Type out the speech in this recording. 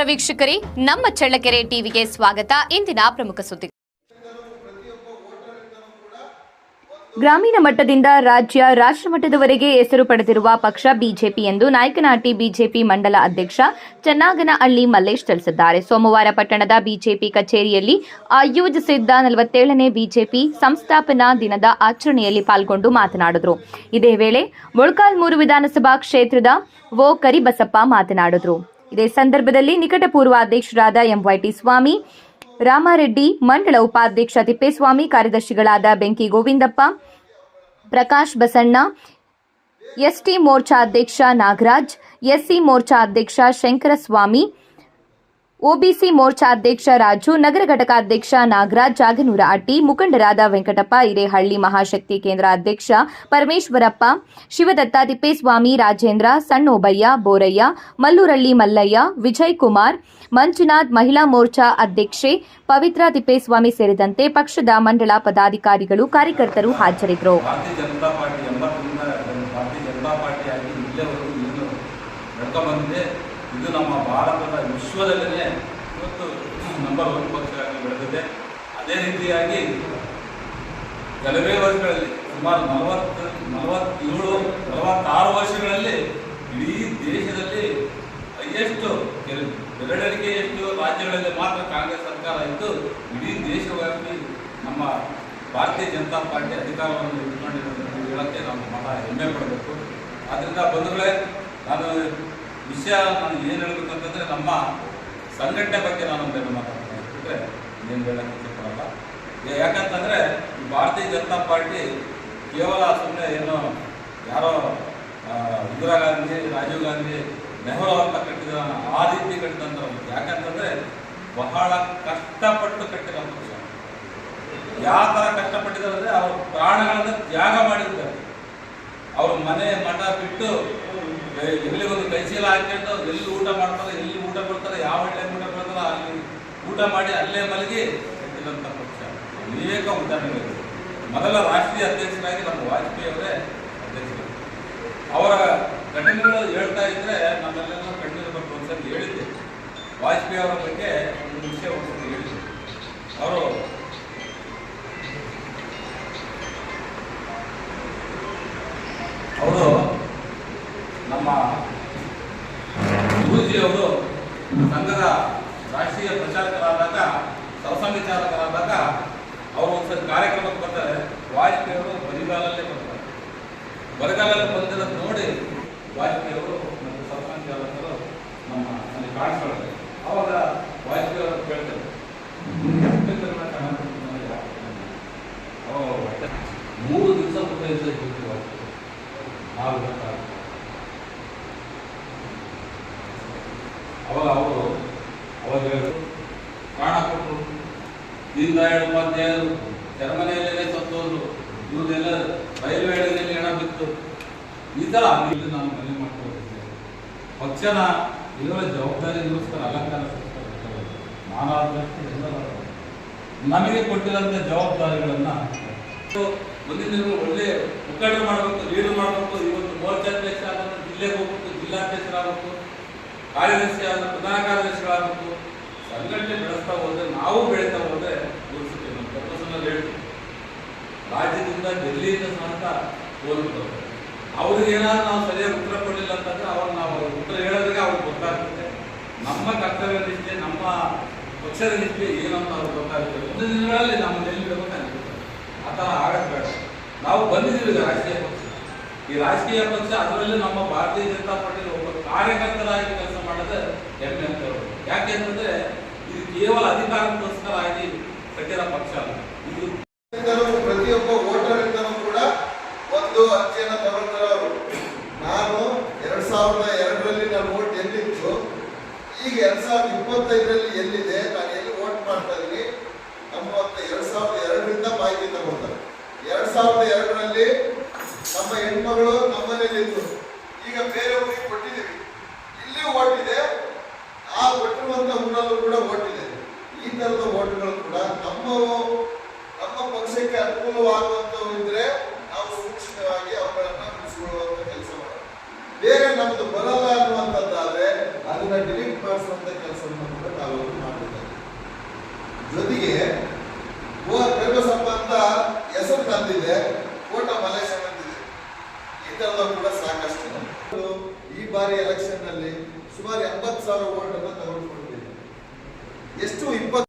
ವೀಕ್ಷಕರೇ, ನಮ್ಮ ಚಳ್ಳಕೆರೆ ಟಿವಿಗೆ ಸ್ವಾಗತ. ಇಂದಿನ ಪ್ರಮುಖ ಸುದ್ದಿ. ಗ್ರಾಮೀಣ ಮಟ್ಟದಿಂದ ರಾಷ್ಟ್ರ ಮಟ್ಟದವರೆಗೆ ಹೆಸರು ಪಡೆದಿರುವ ಪಕ್ಷ ಬಿಜೆಪಿ ಎಂದು ನಾಯಕನಹಟ್ಟಿ ಬಿಜೆಪಿ ಮಂಡಲ ಅಧ್ಯಕ್ಷ ಚನ್ನಾಗನಹಳ್ಳಿ ಮಲ್ಲೇಶ್ ತಿಳಿಸಿದ್ದಾರೆ. ಸೋಮವಾರ ಪಟ್ಟಣದ ಬಿಜೆಪಿ ಕಚೇರಿಯಲ್ಲಿ ಆಯೋಜಿಸಿದ್ದ 47ನೇ ಬಿಜೆಪಿ ಸಂಸ್ಥಾಪನಾ ದಿನದ ಆಚರಣೆಯಲ್ಲಿ ಪಾಲ್ಗೊಂಡು ಮಾತನಾಡಿದರು. ಇದೇ ವೇಳೆ ಮೊಳಕಾಲ್ಮೂರು ವಿಧಾನಸಭಾ ಕ್ಷೇತ್ರದ ಕರಿಬಸಪ್ಪ ಮಾತನಾಡಿದರು. ಇದೇ ಸಂದರ್ಭದಲ್ಲಿ ನಿಕಟಪೂರ್ವ ಅಧ್ಯಕ್ಷರಾದ ಎಂವೈಟಿ ಸ್ವಾಮಿ, ರಾಮಾರೆಡ್ಡಿ, ಮಂಡಳ ಉಪಾಧ್ಯಕ್ಷ ತಿಪ್ಪೇಸ್ವಾಮಿ, ಕಾರ್ಯದರ್ಶಿಗಳಾದ ಬೆಂಕಿ ಗೋವಿಂದಪ್ಪ, ಪ್ರಕಾಶ್ ಬಸಣ್ಣ, ಎಸ್ಟಿ ಮೋರ್ಚಾ ಅಧ್ಯಕ್ಷ ನಾಗರಾಜ್, ಎಸ್ಸಿ ಮೋರ್ಚಾ ಅಧ್ಯಕ್ಷ ಶಂಕರಸ್ವಾಮಿ, ಒಬಿಸಿ ಮೋರ್ಚಾ ಅಧ್ಯಕ್ಷ ರಾಜು, ನಗರ ಘಟಕಾಧ್ಯಕ್ಷ ನಾಗರಾಜ್, ಜಾಗನೂರ ಅಟ್ಟಿ, ಮುಖಂಡರಾದ ವೆಂಕಟಪ್ಪ, ಹಿರೇಹಳ್ಳಿ ಮಹಾಶಕ್ತಿ ಕೇಂದ್ರ ಅಧ್ಯಕ್ಷ ಪರಮೇಶ್ವರಪ್ಪ, ಶಿವದತ್ತ, ತಿಪ್ಪೇಸ್ವಾಮಿ, ರಾಜೇಂದ್ರ, ಸಣ್ಣೋಬಯ್ಯ, ಬೋರಯ್ಯ, ಮಲ್ಲೂರಳ್ಳಿ ಮಲ್ಲಯ್ಯ, ವಿಜಯ್ ಕುಮಾರ್, ಮಂಜುನಾಥ್, ಮಹಿಳಾ ಮೋರ್ಚಾ ಅಧ್ಯಕ್ಷೆ ಪವಿತ್ರ ತಿಪ್ಪೇಸ್ವಾಮಿ ಸೇರಿದಂತೆ ಪಕ್ಷದ ಮಂಡಳ ಪದಾಧಿಕಾರಿಗಳು, ಕಾರ್ಯಕರ್ತರು ಹಾಜರಿದ್ದರು. ಇದು ನಮ್ಮ ಭಾರತದ ವಿಶ್ವದಲ್ಲೇ ಇವತ್ತು ನಂಬರ್ 1 ಪಕ್ಷವಾಗಿ ಬೆಳೆದಿದೆ. ಅದೇ ರೀತಿಯಾಗಿ ಕೆಲವೇ ವರ್ಷಗಳಲ್ಲಿ ಸುಮಾರು 46 ವರ್ಷಗಳಲ್ಲಿ ಇಡೀ ದೇಶದಲ್ಲಿ ಹೈಯೆಸ್ಟ್ ಬೆರಳೆಣಿಕೆಯಷ್ಟು ರಾಜ್ಯಗಳಲ್ಲಿ ಮಾತ್ರ ಕಾಂಗ್ರೆಸ್ ಸರ್ಕಾರ ಇದ್ದು ಇಡೀ ದೇಶವ್ಯಾಪಿ ನಮ್ಮ ಭಾರತೀಯ ಜನತಾ ಪಾರ್ಟಿ ಅಧಿಕಾರವನ್ನು ಇಟ್ಕೊಂಡಿರೋದು ಹೇಳೋಕ್ಕೆ ನಾವು ಬಹಳ ಹೆಮ್ಮೆ ಪಡಬೇಕು. ಆದ್ದರಿಂದ ಬಂಧುಗಳೇ, ನಾನು ಏನು ಹೇಳಬೇಕಂತಂದರೆ ನಮ್ಮ ಸಂಘಟನೆ ಬಗ್ಗೆ ನಾನು ಒಂದೆರಡು ಮಾತಾಡ್ತಿದ್ರೆ ಏನು ಹೇಳೋಕ್ಕೆ ಇಷ್ಟಪಡಲ್ಲ. ಯಾಕಂತಂದರೆ ಈ ಭಾರತೀಯ ಜನತಾ ಪಾರ್ಟಿ ಕೇವಲ ಸುಮ್ಮನೆ ಏನೋ ಯಾರೋ ಇಂದಿರಾ ಗಾಂಧಿ, ರಾಜೀವ್ ಗಾಂಧಿ, ನೆಹರು ಅಂತ ಕಟ್ಟಿದ ಆ ರೀತಿ ಕಟ್ಟಿದಂಥ. ಯಾಕಂತಂದರೆ ಬಹಳ ಕಷ್ಟಪಟ್ಟು ಕಟ್ಟಿರೋ ಪಕ್ಷ. ಯಾವ ಥರ ಕಷ್ಟಪಟ್ಟಿದ್ದಾರೆ, ಅವರು ಪ್ರಾಣಗಳನ್ನು ತ್ಯಾಗ ಮಾಡಿದ್ದಾರೆ. ಅವರು ಮನೆ ಮಠ ಬಿಟ್ಟು ಎಲ್ಲಿ ಒಂದು ಕೈಚೀಲ ಹಾಕೊಂಡು ಎಲ್ಲಿ ಊಟ ಮಾಡ್ತಾರೆ, ಎಲ್ಲಿ ಊಟ ಕೊಡ್ತಾರೆ, ಯಾವ ಟೈಮ್ ಊಟ ಕೊಡ್ತಾರೆ ಅಲ್ಲಿ ಊಟ ಮಾಡಿ ಅಲ್ಲೇ ಮಲಗಿ ಕಟ್ಟಿದಂಥ ಪಕ್ಷ. ಅನೇಕ ಉದಾಹರಣೆಗಳಿವೆ. ಮೊದಲ ರಾಷ್ಟ್ರೀಯ ಅಧ್ಯಕ್ಷರಾಗಿ ನಮ್ಮ ವಾಜಪೇಯಿ ಅವರೇ ಅಧ್ಯಕ್ಷರು. ಅವರ ಘಟನೆಗಳು ಹೇಳ್ತಾ ಇದ್ರೆ ನಮ್ಮೆಲ್ಲ ಕಣ್ಣೀರು ಬರುವ ಒಂದ್ಸರಿ ಹೇಳಿದ್ದೆ. ವಾಜಪೇಯಿ ಅವರ ಬಗ್ಗೆ ಒಂದು ವಿಷಯ ಒಂದ್ಸರಿ ಹೇಳಿದ್ದೆ. ಅವರು ನಮ್ಮ ಗುರೂಜಿಯವರು ಸಂಘದ ರಾಷ್ಟ್ರೀಯ ಪ್ರಚಾರಕರಾದಾಗ, ಸಂಘಚಾಲಕರಾದಾಗ ಅವರು ಒಂದ್ಸರಿ ಕಾರ್ಯಕ್ರಮಕ್ಕೆ ಬರ್ತಾರೆ. ವಾಜಪೇಯಿ ಅವರು ಬರಿಗಾಲಲ್ಲೇ ಬರ್ತಾರೆ. ಬರಗಾಲಲ್ಲಿ ಬಂದಿರೋದು ನೋಡಿ ವಾಜಪೇಯಿ ಅವರು ಮತ್ತು ಸಂಘಚಾಲಕರು ನಮ್ಮ ಅಲ್ಲಿ ಕಾಣಿಸ್ಕೊಳ್ತಾರೆ. ಆವಾಗ ವಾಜಪೇಯಿ ಅವರು ಕೇಳ್ತಾರೆ, ಅವಾಗ 3 ದಿವಸ ಊಟ ಇದ್ದು ವಾಜಪೇಯಿ ನಾವು ಬರ್ತಾರೆ. ಅವಾಗ ಪ್ರಾಣ ಕೊಟ್ಟರು. ದೀನ್ ದಯಾಳ್ ಉಪಾಧ್ಯಾಯರು ಜರ್ಮನಿಯಲ್ಲೇ ಸತ್ತೋದ್ರು. ಇವರೆಲ್ಲ ರೈಲ್ವೆ ಹಳಿಯಲ್ಲಿ ಹೆಣ ಬಿತ್ತು. ಈ ಥರ ಇಲ್ಲಿ ನಾನು ಮನೆ ಮಾಡ್ಕೊಂಡಿದ್ದೆ. ಪಕ್ಷನ ಇರುವ ಜವಾಬ್ದಾರಿಗೋಸ್ಕರ ಅಲಂಕಾರ ನಮಗೆ ಕೊಟ್ಟಿರೋಂಥ ಜವಾಬ್ದಾರಿಗಳನ್ನು ಮುಂದಿನ ದಿನಗಳು ಒಳ್ಳೆ ಮುಖಂಡ ಮಾಡಬೇಕು, ಲೀಡ್ ಮಾಡಬೇಕು. ಇವತ್ತು ಮೋರ್ಚಾಧ್ಯಕ್ಷ ಆಗೋದು, ಜಿಲ್ಲೆಗೆ ಹೋಗ್ಬೇಕು, ಜಿಲ್ಲಾಧ್ಯಕ್ಷರಾಗಬೇಕು, ಕಾರ್ಯದರ್ಶಿ ಆದ ಪ್ರಧಾನ ಕಾರ್ಯದರ್ಶಿಗಳಾಗಬೇಕು. ಸಂಘಟನೆ ಬೆಳೆಸ್ತಾ ಹೋದರೆ, ನಾವು ಬೆಳೀತಾ ಹೋದರೆ ಗುರುಸುತ್ತೆ. ನಮ್ಮ ಪರ್ಪಸನಲ್ಲಿ ಹೇಳ್ತೀವಿ, ರಾಜ್ಯದಿಂದ ಡೆಲ್ಲಿಯಿಂದ ಸಮೇತ ಹೋಗ್ತಾರೆ. ಅವ್ರಿಗೆ ಏನಾದ್ರು ನಾವು ಸರಿಯಾಗಿ ಉತ್ತರ ಕೊಡಲಿಲ್ಲ ಅಂತಂದ್ರೆ ಅವ್ರು ನಾವು ಉತ್ತರ ಹೇಳೋದ್ರಿಗೆ ಅವ್ರಿಗೆ ಗೊತ್ತಾಗ್ತದೆ. ನಮ್ಮ ಕರ್ತವ್ಯ ನಿಷ್ಠೆ, ನಮ್ಮ ಪಕ್ಷದ ನಿಷ್ಠೆ ಏನಂತ ಅವ್ರಿಗೆ ಗೊತ್ತಾಗುತ್ತೆ. ಮುಂದಿನ ದಿನಗಳಲ್ಲಿ ನಮ್ಮನ್ನು ಎಲ್ಲಿ ಬೇಕಾಗುತ್ತೆ ಆ ಥರ ಆಗಕ್ಕೆ ಬೇಡ. ನಾವು ಬಂದಿದ್ದೀವಿ ರಾಜಕೀಯ ಪಕ್ಷ. ಈ ರಾಜಕೀಯ ಪಕ್ಷ ಅದರಲ್ಲಿ ನಮ್ಮ ಭಾರತೀಯ ಜನತಾ ಪಾರ್ಟಿ ಒಬ್ಬ ಕಾರ್ಯಕರ್ತರಾಗಿ ಕೆಲಸ ಮಾಡೋದು ಹೆಮ್ಮೆ ಅಂತ ಹೇಳೋದು. ಯಾಕೆ ಅಂತಂದ್ರೆ ಇದು ಕೇವಲ ಅಧಿಕಾರಕ್ಕೋಸ್ಕರ ಆಗಿ ಕಟ್ಟಿರೋ ಪಕ್ಷ ಅಲ್ಲ. ಇದು ಪ್ರತಿಯೊಬ್ಬ ವೋಟರಿಂದನೂ ಕೂಡ ಒಂದು ಅರ್ಜಿಯನ್ನು ತಗೊಳ್ತಾರೆ ಅವರು. ನಾನು 2002ರಲ್ಲಿ ನನ್ನ ವೋಟ್ ಎಲ್ಲಿತ್ತು, ಈಗ 2025ರಲ್ಲಿ ಎಲ್ಲಿದೆ, ನಾನು ಎಲ್ಲಿ ವೋಟ್ ಮಾಡ್ತಾ ಇದ್ದೀನಿ ನಮ್ಮ 2002ರಿಂದ ಮಾಹಿತಿ ತಗೊಳ್ತಾರೆ. 2002ರಲ್ಲಿ ನಮ್ಮ ಹೆಣ್ಮಗಳು ನಮ್ಮನೇಲಿದ್ದು, ಈಗ ಬೇರೆ ಊರಿಗೆ ಕೊಟ್ಟಿದ್ದೀವಿ. ಇಲ್ಲಿ ಓಟ್ ಇದೆ, ಆ ಕೊಟ್ಟಿರುವಂಥ ಊರಲ್ಲೂ ಕೂಡ ಓಟ್ ಇದೆ. ಈ ಥರದ ಓಟ್ಗಳು ಕೂಡ ನಮ್ಮ ಪಕ್ಷಕ್ಕೆ ಅನುಕೂಲವಾಗುವಂಥವು ಇದ್ರೆ ನಾವು ಸೂಕ್ಷ್ಮವಾಗಿ ಅವುಗಳನ್ನು ಉಳಿಸಿಕೊಳ್ಳುವಂಥ ಕೆಲಸ ಮಾಡೋದು. ಬೇರೆ ನಮ್ಮದು ಬರಲ್ಲ ಅನ್ನುವಂಥದ್ದಾದರೆ ಅದನ್ನ ಡಿಲೀಟ್ ಮಾಡಿಸುವಂತ ಕೆಲಸವನ್ನು ಕೂಡ ನಾವು ಮಾಡಬೇಕಾಗಿದೆ. ಜೊತೆಗೆ ಕರಿಬಸಪ್ಪ ಅಂತ ಹೆಸರು ತಂದಿದೆ, ಕೋಟ ಮಲೇಶ್ ಅಂತಿದೆ. ಈ ತರದ ಕೂಡ ಸಾಕಷ್ಟು. ಈ ಬಾರಿ ಎಲೆಕ್ಷನ್ ನಲ್ಲಿ ಸುಮಾರು 80,000 ಓಟನ್ನು ತಗೊಂಡ್ಕೊಂಡಿದೆ. ಎಷ್ಟು 20